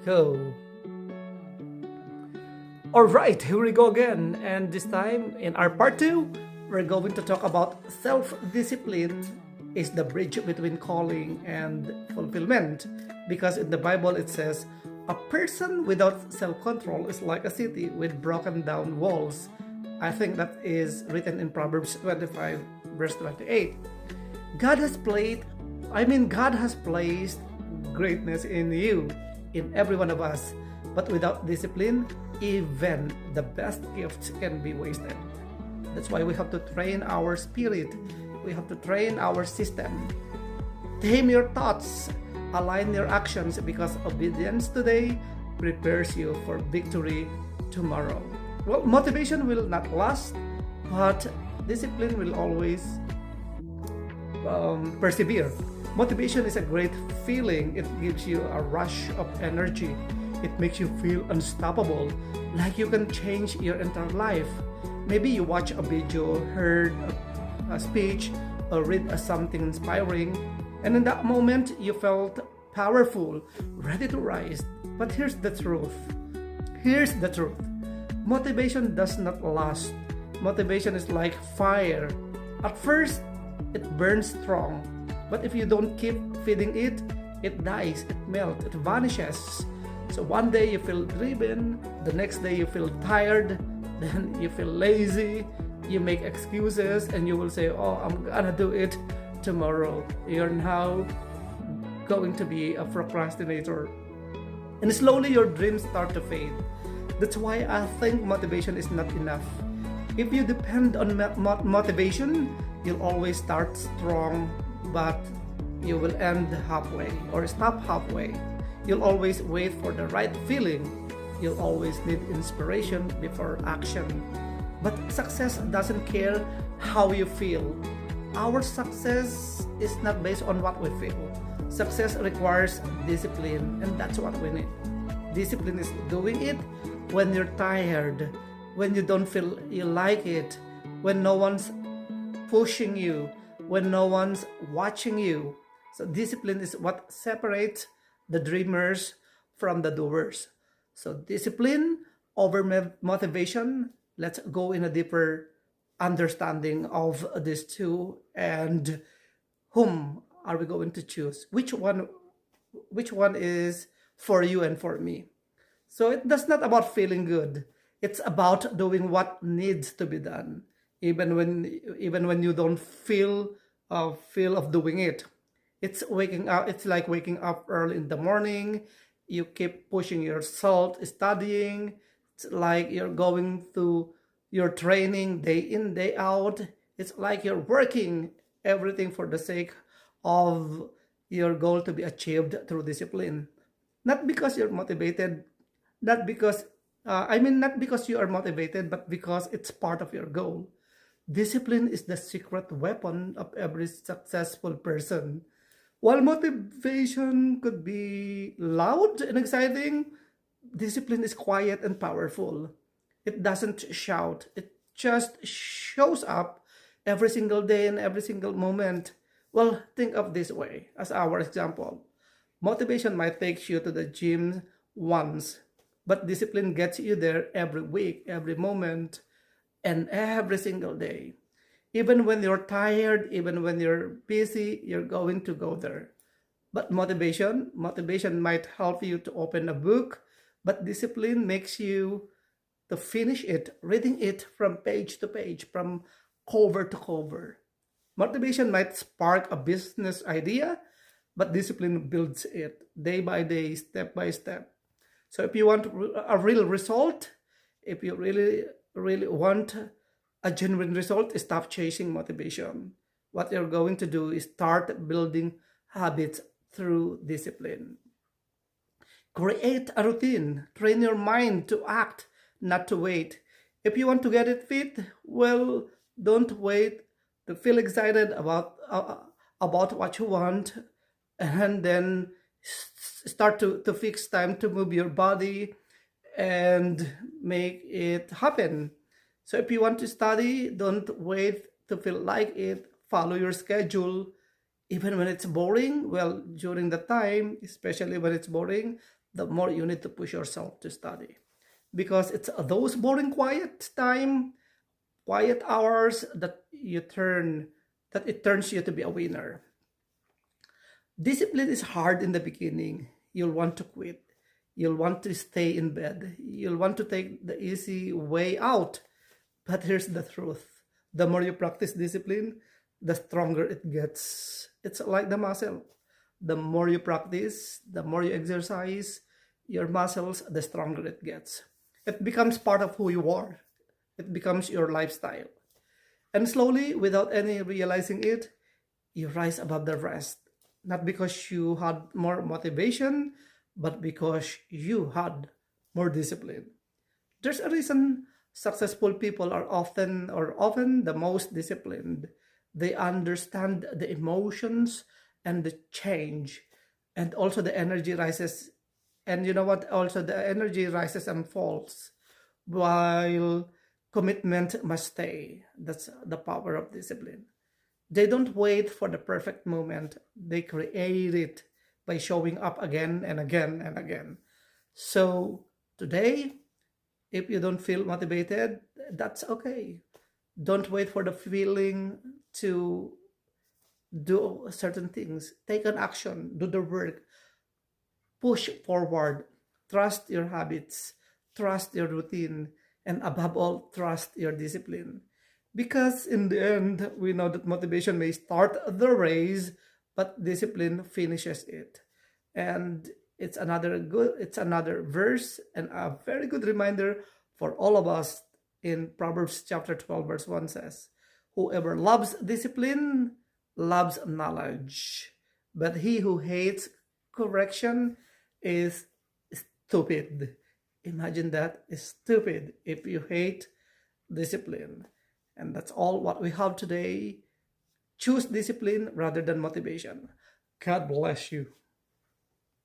go. Alright, here we go again. And this time, in our part 2, we're going to talk about self-discipline is the bridge between calling and fulfillment. Because in the Bible it says, a person without self-control is like a city with broken down walls. I think that is written in Proverbs 25, verse 28. God has placed greatness in you, in every one of us. But without discipline, even the best gifts can be wasted. That's why we have to train our spirit. We have to train our system. Tame your thoughts, align your actions, because obedience today prepares you for victory tomorrow. Well, motivation will not last, but discipline will always persevere. Motivation is a great feeling. It gives you a rush of energy. It makes you feel unstoppable, like you can change your entire life. Maybe you watch a video, heard a speech, or read something inspiring, and in that moment you felt powerful, ready to rise. But here's the truth. Here's the truth. Motivation does not last. Motivation is like fire. At first, it burns strong, but if you don't keep feeding it, it dies, it melts, it vanishes. So one day you feel driven, the next day you feel tired, then you feel lazy, you make excuses, and you will say, oh, I'm gonna do it tomorrow. You're now going to be a procrastinator. And slowly your dreams start to fade. That's why I think motivation is not enough. If you depend on motivation, you'll always start strong, but you will end halfway or stop halfway. You'll always wait for the right feeling. You'll always need inspiration before action. But success doesn't care how you feel. Our success is not based on what we feel. Success requires discipline, and that's what we need. Discipline is doing it when you're tired, when you don't feel you like it, when no one's pushing you, when no one's watching you. So discipline is what separates the dreamers from the doers. So discipline over motivation. Let's go in a deeper understanding of these two, and whom are we going to choose? Which one is for you and for me? So that's not about feeling good. It's about doing what needs to be done, even when you don't feel of doing it. It's waking up. It's like waking up early in the morning. You keep pushing yourself, studying. It's like you're going through your training day in, day out. It's like you're working everything for the sake of your goal to be achieved through discipline. Not because you're motivated, not because not because you are motivated, but because it's part of your goal. Discipline is the secret weapon of every successful person. While motivation could be loud and exciting, discipline is quiet and powerful. It doesn't shout, it just shows up every single day and every single moment. Well, think of this way as our example. Motivation might take you to the gym once, but discipline gets you there every week, every moment, and every single day. Even when you're tired, even when you're busy, you're going to go there. But motivation might help you to open a book, but discipline makes you to finish it, reading it from page to page, from cover to cover. Motivation might spark a business idea, but discipline builds it day by day, step by step. So if you want a real result, if you really want a genuine result, stop chasing motivation. What you're going to do is start building habits through discipline. Create a routine. Train your mind to act, not to wait. If you want to get it fit, well, don't wait to feel excited about what you want, and then start to fix time to move your body and make it happen. So if you want to study, don't wait to feel like it. Follow your schedule. Even when it's boring, well, during the time, especially when it's boring, the more you need to push yourself to study. Because it's those boring quiet hours that it turns you to be a winner. Discipline is hard in the beginning. You'll want to quit. You'll want to stay in bed. You'll want to take the easy way out. But here's the truth. The more you practice discipline, the stronger it gets. It's like the muscle. The more you practice, the more you exercise your muscles, the stronger it gets. It becomes part of who you are. It becomes your lifestyle. And slowly, without any realizing it, you rise above the rest. Not because you had more motivation, but because you had more discipline. There's a reason successful people are often the most disciplined. They understand the emotions and the change, and also the energy rises. And you know what? Also, the energy rises and falls, while commitment must stay. That's the power of discipline. They don't wait for the perfect moment, they create it by showing up again and again and again. So, today, if you don't feel motivated, that's okay. Don't wait for the feeling to do certain things. Take an action, do the work, push forward, trust your habits, trust your routine, and above all, trust your discipline. Because in the end, we know that motivation may start the race, but discipline finishes it. And it's another verse and a very good reminder for all of us in Proverbs chapter 12, verse 1 says, whoever loves discipline loves knowledge, but he who hates correction is stupid. Imagine that, is stupid if you hate discipline. And that's all what we have today. Choose discipline rather than motivation. God bless you.